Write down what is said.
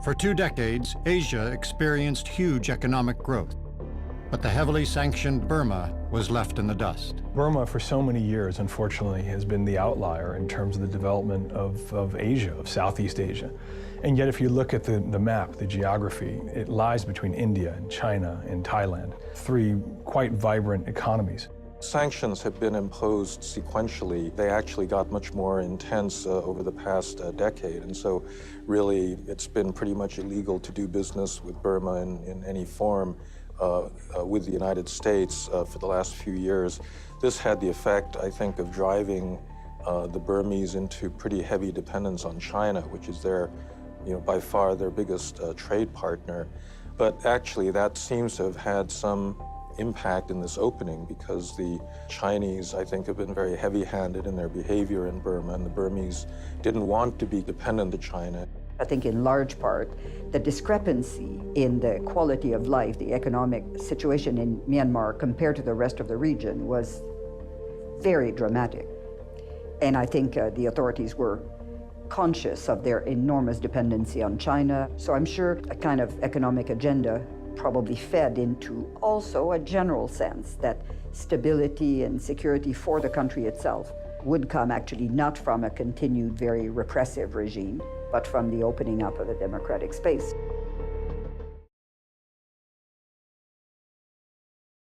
For 2 decades, Asia experienced huge economic growth, but the heavily sanctioned Burma was left in the dust. Burma, for so many years, unfortunately, has been the outlier in terms of the development of Asia, of Southeast Asia. And yet, if you look at the map, the geography, it lies between India and China and Thailand, 3 quite vibrant economies. Sanctions have been imposed sequentially. They actually got much more intense over the past decade. And so really, it's been pretty much illegal to do business with Burma in any form with the United States for the last few years. This had the effect, I think, of driving the Burmese into pretty heavy dependence on China, which is by far their biggest trade partner. But actually, that seems to have had some impact in this opening because the Chinese, I think, have been very heavy-handed in their behavior in Burma, and the Burmese didn't want to be dependent on China. I think in large part, the discrepancy in the quality of life, the economic situation in Myanmar compared to the rest of the region was very dramatic. And I think the authorities were conscious of their enormous dependency on China. So I'm sure a kind of economic agenda probably fed into also a general sense that stability and security for the country itself would come actually not from a continued very repressive regime, but from the opening up of a democratic space.